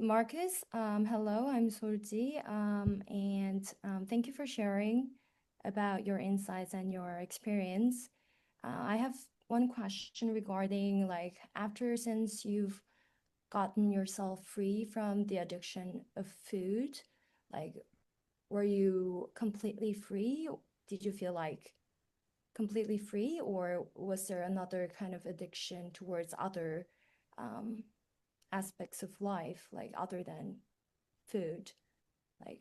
Marcus, hello, I'm Surji, and thank you for sharing about your insights and your experience. I have one question regarding like after since you've gotten yourself free from the addiction of food, like were you completely free? Did you feel like completely free, or was there another kind of addiction towards other um, aspects of life, like other than food? Like,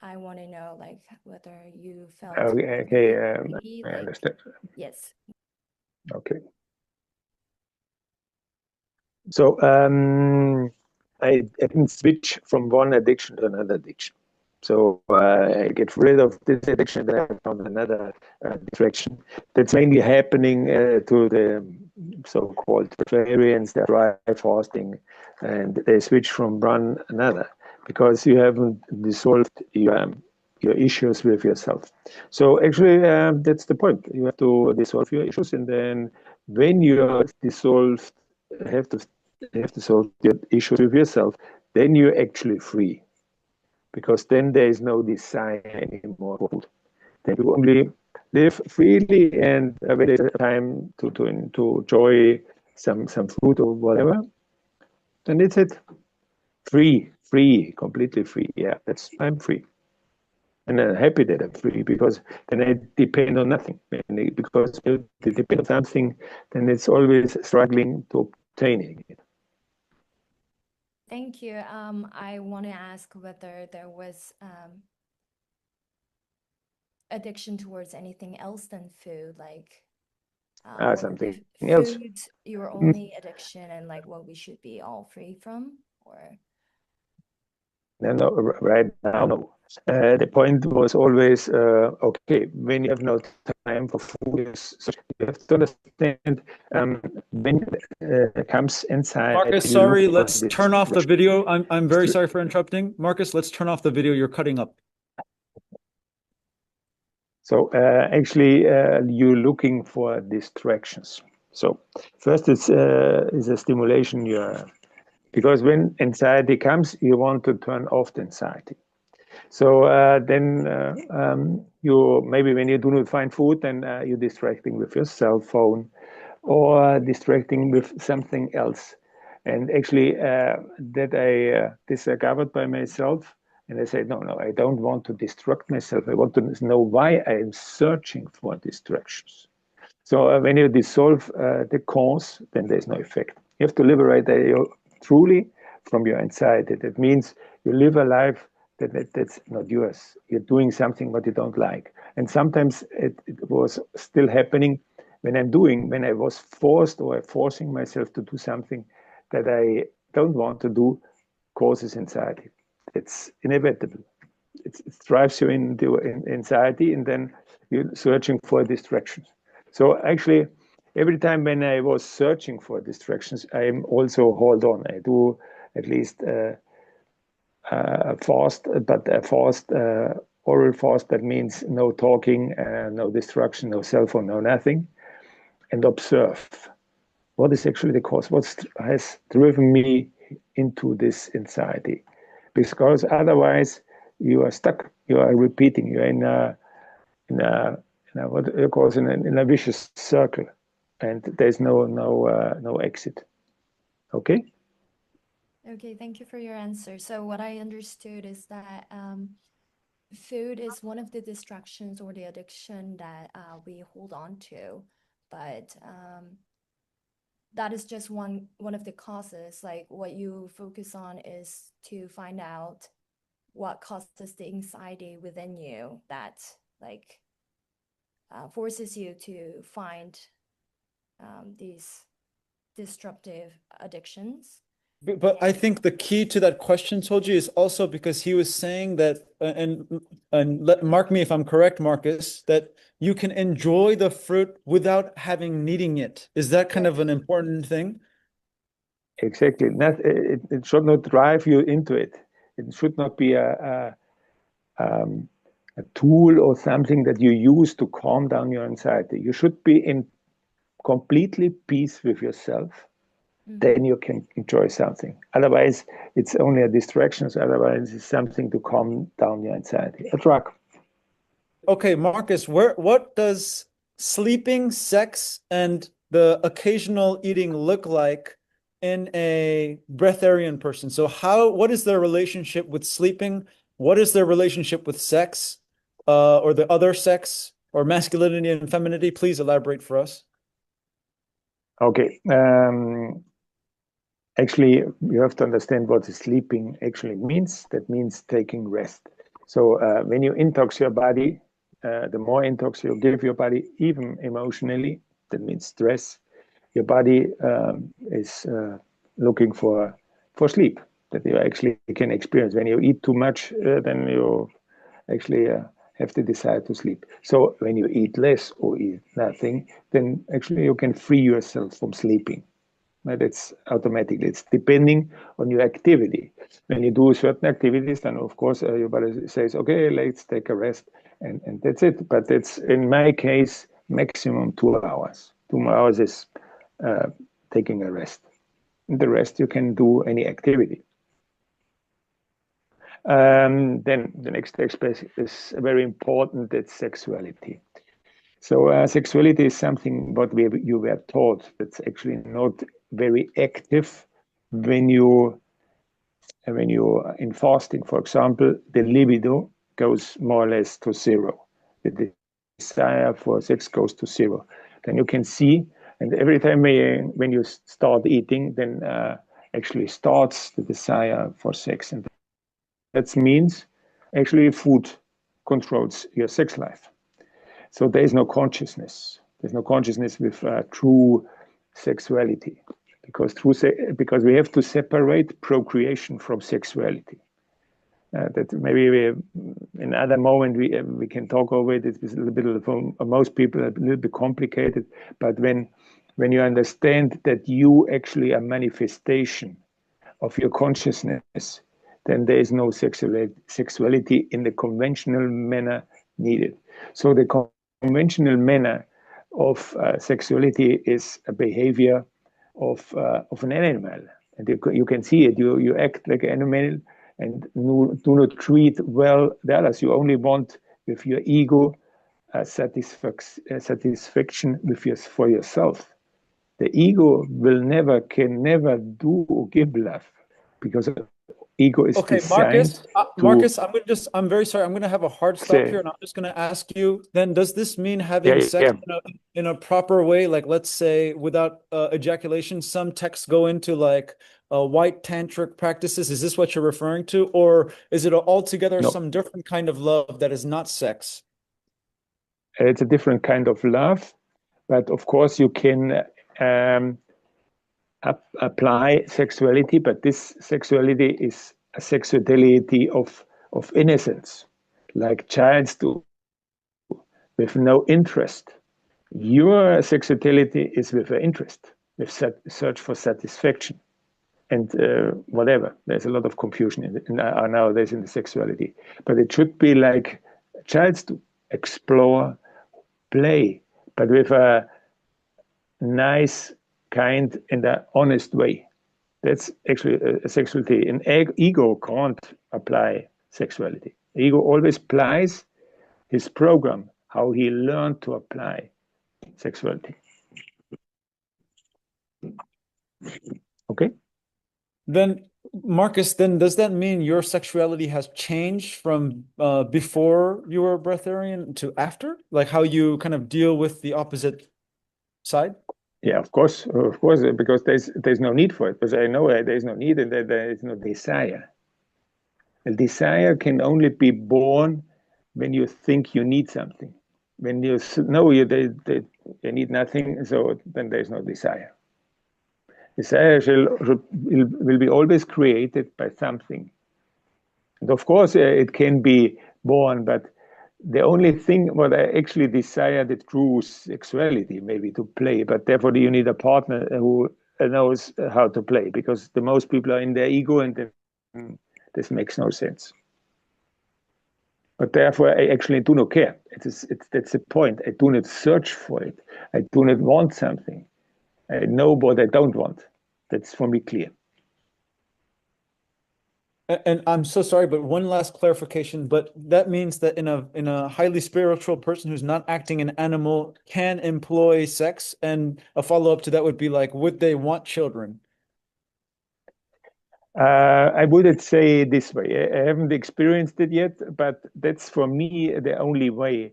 I want to know, like, whether you felt Okay, completely okay, free, I like, understand. yes. Okay. So I can switch from one addiction to another addiction. So I get rid of this addiction, then I found another distraction. That's mainly happening to the so-called Breatharians that try fasting, and they switch from one another because you haven't dissolved your issues with yourself. So actually, that's the point. You have to dissolve your issues, and then when you are dissolved, have to have to solve your issues with yourself, then you're actually free because then there is no desire anymore for food. Then you only live freely, and when there's time to enjoy some food or whatever, then it's it. Free, completely free. Yeah, that's I'm free. And I'm happy that I'm free because then I depend on nothing. Because you depend on something, then it's always struggling to obtaining it. Thank you. I want to ask whether there was addiction towards anything else than food, like, or Something if else. food your only addiction and like what we should be all free from, or No, right now, no. The point was always, okay, when you have no time for food, you have to understand when it comes inside, Marcus, you look sorry, for let's this. turn off the video. I'm very sorry for interrupting. Marcus, let's turn off the video. You're cutting up. So actually, you're looking for distractions. So first, it's is a stimulation. Because when anxiety comes, you want to turn off the anxiety. So then you maybe when you do not find food, then you're distracting with your cell phone or distracting with something else. And actually, that I discovered by myself, and I said, no, I don't want to distract myself. I want to know why I am searching for distractions. So when you dissolve the cause, then there's no effect. You have to liberate you truly from your anxiety. That means you live a life that's not yours. You're doing something what you don't like. And sometimes it was still happening when I was forced or forcing myself to do something that I don't want to do, causes anxiety. It's inevitable. It drives you into anxiety, and then you're searching for distractions. So actually, every time when I was searching for distractions, I'm also hold on. I do at least a fast, but a fast oral fast. That means no talking, no distraction, no cell phone, no nothing, and observe what is actually the cause. What has driven me into this anxiety? Because otherwise, you are stuck. You are repeating. You're in a, what you call it, in a vicious circle, and there's no exit. Okay. okay, thank you for your answer. So what I understood is that food is one of the distractions or the addiction that we hold on to, but that is just one of the causes. Like what you focus on is to find out what causes the anxiety within you that like forces you to find these disruptive addictions. But I think the key to that question, Soji, is also because he was saying that, mark me if I'm correct, Marcus, that you can enjoy the fruit without having needing it. Is that kind of Yes. an important thing? Exactly. It should not drive you into it. It should not be a tool or something that you use to calm down your anxiety. You should be in completely peace with yourself, then you can enjoy something. Otherwise, it's only a distraction. Otherwise, it's something to calm down your anxiety. A drug. Okay, Marcus, what does sleeping, sex, and the occasional eating look like in a breatharian person? So what is their relationship with sleeping? What is their relationship with sex, or the other sex, or masculinity and femininity? Please elaborate for us. Okay. Actually, you have to understand what sleeping actually means. That means taking rest. So when you intox your body, the more intox you give your body, even emotionally, that means stress, your body is looking for sleep that you actually can experience. When you eat too much, then you actually have the desire to sleep. So when you eat less or eat nothing, then actually you can free yourself from sleeping. But it's automatically. It's depending on your activity. When you do certain activities, then of course your body says, "Okay, let's take a rest," and that's it. But it's in my case maximum 2 hours. 2 hours is taking a rest. The rest you can do any activity. Then the next aspect is very important. It's sexuality. So sexuality is something what you were taught that's actually not very active when you in fasting, for example, the libido goes more or less to zero. The desire for sex goes to zero. Then you can see, and every time when you start eating, then actually starts the desire for sex, and that means actually food controls your sex life. So there is no consciousness. There's no consciousness with true sexuality, because we have to separate procreation from sexuality. That maybe in other moment we can talk over it. It's a little bit for most people a little bit complicated, but when you understand that you actually a manifestation of your consciousness, then there is no sexuality in the conventional manner needed. So the conventional manner of sexuality is a behavior of an animal, and you can see it. You act like an animal and do not treat well the others. You only want with your ego satisfaction for yourself. The ego can never do or give love, because ego is Okay, designed to Marcus, I'm very sorry. I'm gonna have a hard stop say, here, and I'm just gonna ask you, then does this mean having yeah, sex yeah, in a proper way? Like, let's say without ejaculation, some texts go into like white tantric practices. Is this what you're referring to? Or is it altogether no, some different kind of love that is not sex? it's a different kind of love, but of course you can um, apply sexuality, but this sexuality is a sexuality of innocence, like childs do, with no interest. Your sexuality is with an interest, with search for satisfaction, and whatever. There's a lot of confusion nowadays in the sexuality, but it should be like childs do: explore, play, but with a nice, kind, and an honest way. That's actually a sexuality. An ego can't apply sexuality. Ego always applies his program, how he learned to apply sexuality. Okay? Then, Marcus, then does that mean your sexuality has changed from before you were a breatharian to after? Like how you kind of deal with the opposite side? Yeah, of course, because there's no need for it. Because I know there's no need and there is no desire. A desire can only be born when you think you need something. When you know they need nothing, so then there's no desire. Desire will be always created by something. And of course, it can be born, but the only thing what I actually desire the true sexuality, maybe to play, but therefore you need a partner who knows how to play, because the most people are in their ego, and then this makes no sense. But therefore, I actually do not care. That's the point. I do not search for it. I do not want something. I know what I don't want. That's for me clear. And I'm so sorry, but one last clarification. But that means that in a highly spiritual person who's not acting an animal can employ sex, and a follow-up to that would be like, would they want children? I wouldn't say this way. I haven't experienced it yet, but that's for me the only way.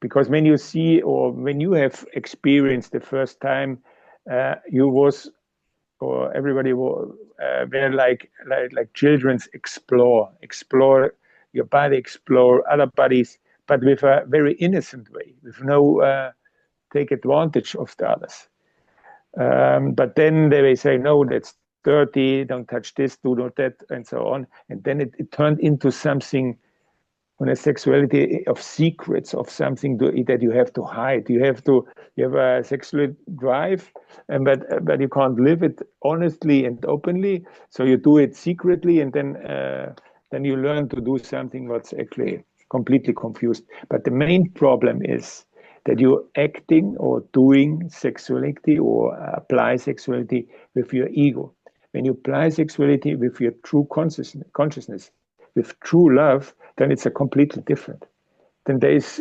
Because when you see or when you have experienced the first time, you was or everybody were like children's explore your body, explore other bodies, but with a very innocent way, with no take advantage of the others. But then they will say, no, that's dirty, don't touch this, do not that, and so on. And then it turned into something on a sexuality of secrets, of something that you have to hide. You have a sexual drive, and but you can't live it honestly and openly. So you do it secretly, and then you learn to do something what's actually completely confused. But the main problem is that you're acting or doing sexuality or apply sexuality with your ego. When you apply sexuality with your true consciousness, with true love, then it's a completely different. Then there's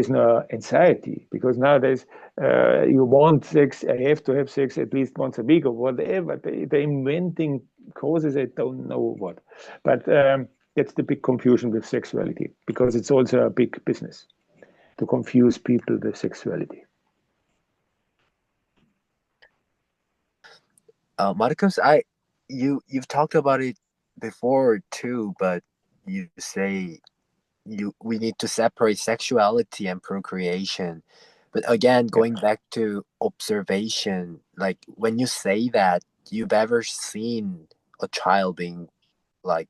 no anxiety, because nowadays you want sex, I have to have sex at least once a week or whatever. They're inventing causes, I don't know what. But that's the big confusion with sexuality, because it's also a big business to confuse people with sexuality. Markus, you've talked about it before too, but you say we need to separate sexuality and procreation. But again, going back to observation, like when you say that you've ever seen a child being like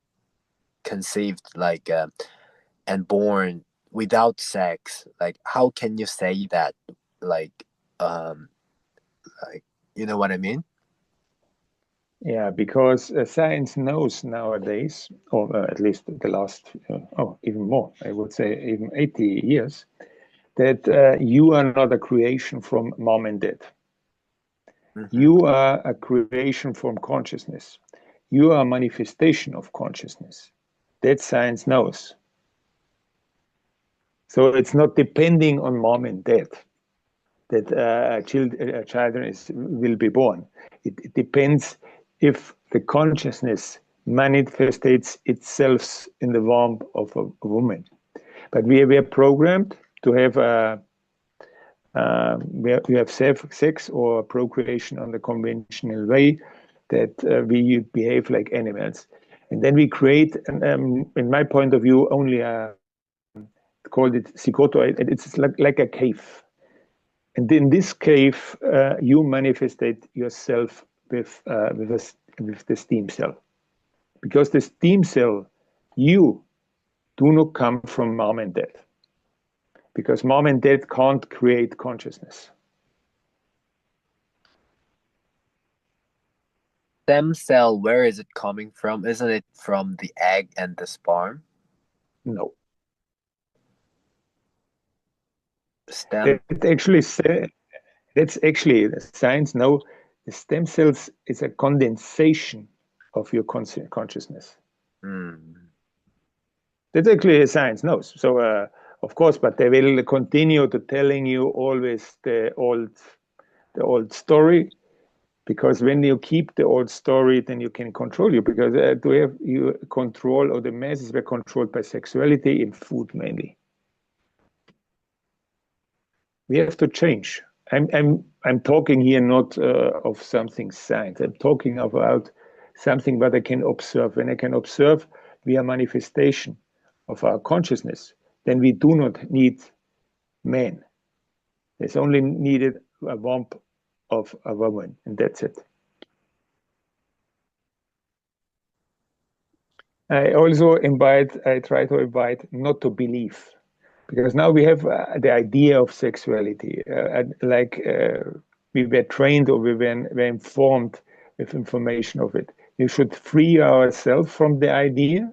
conceived, like and born without sex, like how can you say that, like um like, you know what I mean? Yeah, because science knows nowadays, or at least the last, even more, I would say even 80 years, that you are not a creation from mom and dad. You are a creation from consciousness. You are a manifestation of consciousness. That science knows. So it's not depending on mom and dad that a child will be born. It depends if the consciousness manifests itself in the womb of a woman. But we are programmed to have we have sex or procreation on the conventional way, that we behave like animals. And then we create, in my point of view, only called it zigoto. It's like a cave. And in this cave, you manifestate yourself with the stem cell. Because the stem cell, you do not come from mom and dad. Because mom and dad can't create consciousness. Stem cell, where is it coming from? Isn't it from the egg and the sperm? No. Stem. That's actually science. No, the stem cells is a condensation of your consciousness. That's actually science knows. So of course, but they will continue to telling you always the old story, because when you keep the old story, then you can control you, because to have you control, or the masses were controlled by sexuality in food mainly. We have to change. I'm talking here not of something science. I'm talking about something that I can observe. When I can observe via manifestation of our consciousness, then we do not need men. There's only needed a womb of a woman, and that's it. I try to invite not to believe. Because now we have the idea of sexuality, we were trained, or we were informed with information of it. We should free ourselves from the idea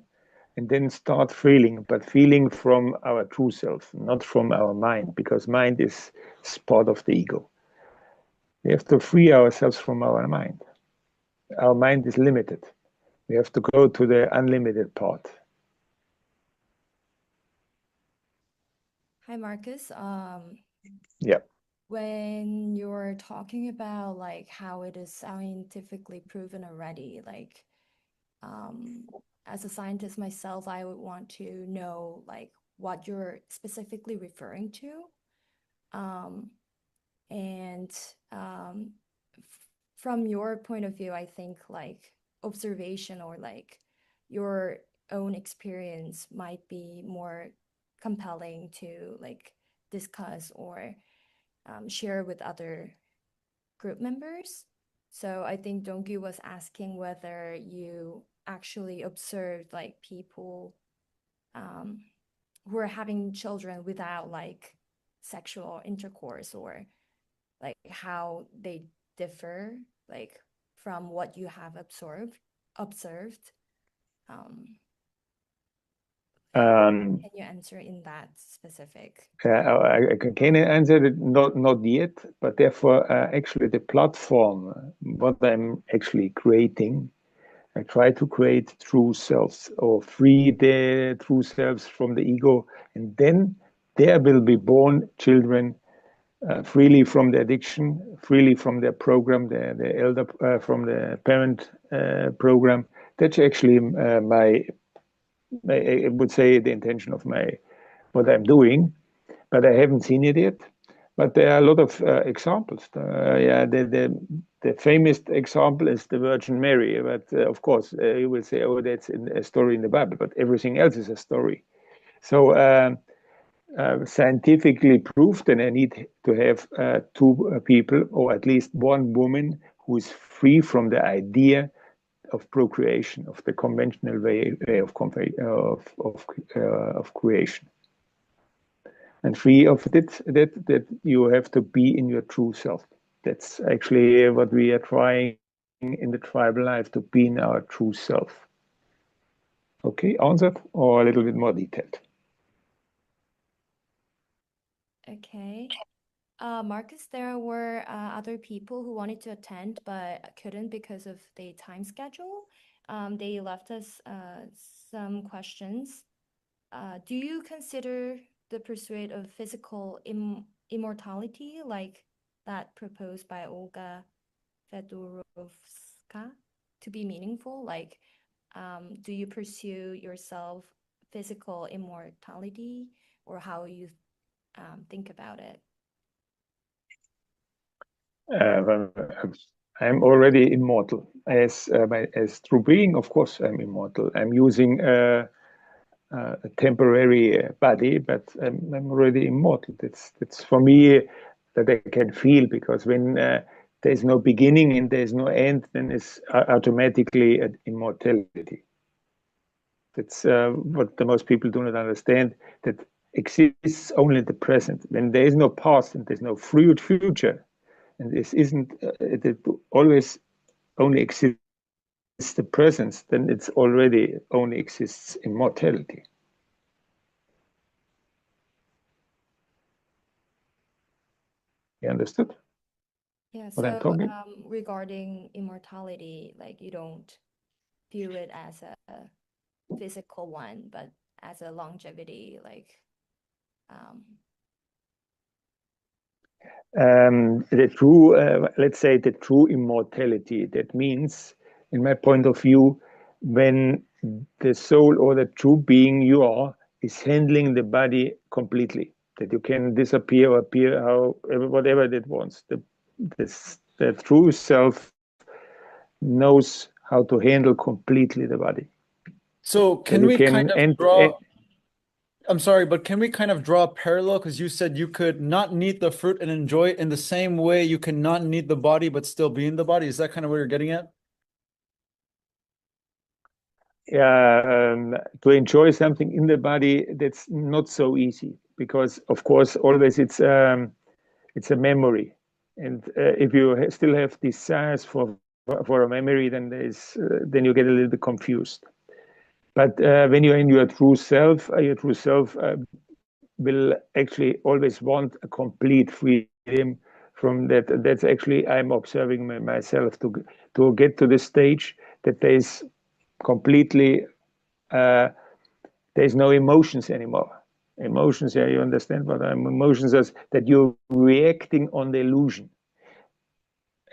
and then start feeling, but feeling from our true self, not from our mind, because mind is part of the ego. We have to free ourselves from our mind. Our mind is limited. We have to go to the unlimited part. Hi, Marcus. Yeah. When you're talking about like how it is scientifically proven already, like as a scientist myself, I would want to know like what you're specifically referring to. And from your point of view, I think like observation or like your own experience might be more compelling to like discuss or share with other group members. So I think Dongyu was asking whether you actually observed like people who are having children without like sexual intercourse, or like how they differ like from what you have observed. Um, can you answer in that specific? I can answer it, not yet, but therefore, actually, the platform, what I'm actually creating, I try to create true selves or free the true selves from the ego, and then there will be born children freely from the addiction, freely from their program, the elder from the parent program. That's actually I would say the intention of what I'm doing, but I haven't seen it yet. But there are a lot of examples. Yeah, the famous example is the Virgin Mary. But of course, you will say, "Oh, that's a story in the Bible." But everything else is a story. So scientifically proved, and I need to have two people, or at least one woman, who is free from the idea of procreation, of the conventional way of creation, and free of that you have to be in your true self. That's actually what we are trying in the tribal life, to be in our true self. Okay, answered or a little bit more detailed? Okay. Marcus, there were other people who wanted to attend but couldn't because of the time schedule. They left us some questions. Do you consider the pursuit of physical immortality, like that proposed by Olga Fedorovska, to be meaningful? Like, do you pursue yourself physical immortality, or how you think about it? I'm already immortal as true being. Of course, I'm immortal. I'm using a temporary body, but I'm already immortal. That's for me that I can feel, because when there's no beginning and there's no end, then it's automatically an immortality. That's what the most people do not understand. That exists only in the present. When there is no past and there's no future, and this isn't it always only exists the presence, then it's already only exists immortality. You understood Yeah, what I'm so talking? regarding immortality, like you don't view it as a physical one, but as a longevity, like the true, let's say, the true immortality. That means, in my point of view, when the soul or the true being you are is handling the body completely, that you can disappear or appear how whatever it wants. The true self knows how to handle completely the body. So That can you we kind can of draw, I'm sorry, but can we kind of draw a parallel? Because you said you could not eat the fruit and enjoy it in the same way you cannot eat the body but still be in the body. Is that kind of what you're getting at? to enjoy something in the body, that's not so easy, because of course always it's a memory, and if you still have desires for a memory, then then you get a little bit confused. But when you're in your true self will actually always want a complete freedom from that. That's actually, I'm observing myself to get to the stage that there's completely, there's no emotions anymore. Emotions, yeah, you understand what I'm, emotions is that you're reacting on the illusion.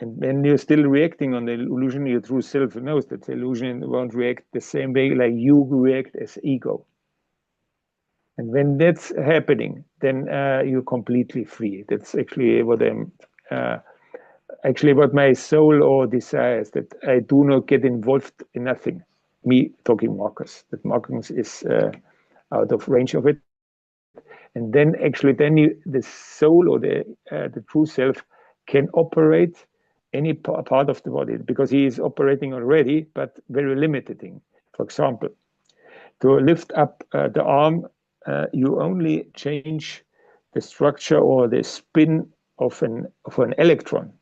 And when you're still reacting on the illusion, your true self knows that the illusion won't react the same way like you react as ego. And when that's happening, then you're completely free. That's actually what I'm, actually what my soul or desires, that I do not get involved in nothing. Me talking Markus, that Markus is out of range of it. And then actually, then the soul or the true self can operate any part of the body because he is operating already, but very limiting. For example, to lift up the arm, you only change the structure or the spin of an electron.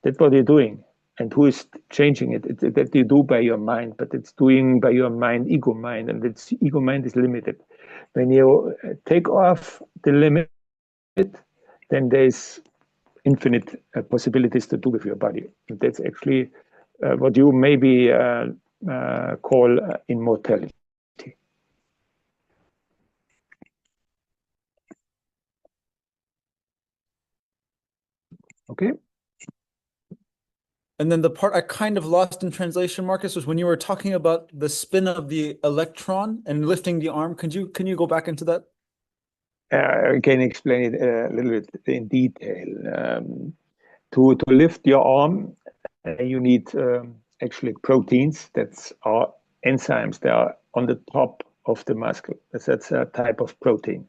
That's what you're doing. And who is changing it? It's that you do by your mind, but it's doing by your mind, ego mind, and its ego mind is limited. When you take off the limit, then there's infinite possibilities to do with your body. And that's actually what you maybe call immortality. Okay. And then the part I kind of lost in translation, Markus, was when you were talking about the spin of the electron and lifting the arm. Can you go back into that? I can explain it a little bit in detail. To lift your arm, you need actually proteins that are enzymes. They are on the top of the muscle. That's a type of protein.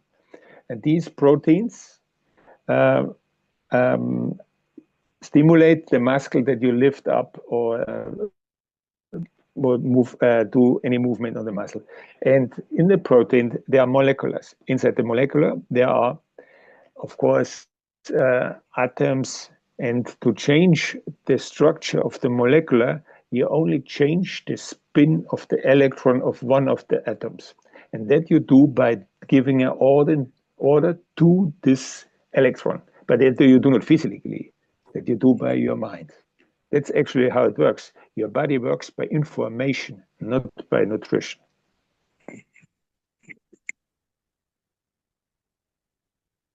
And these proteins stimulate the muscle that you lift up or move, do any movement on the muscle. And in the protein, there are molecules. Inside the molecular, there are, of course, atoms. And to change the structure of the molecular, you only change the spin of the electron of one of the atoms. And that you do by giving an order to this electron. But that you do not physically, that you do by your mind. That's actually how it works. Your body works by information, not by nutrition.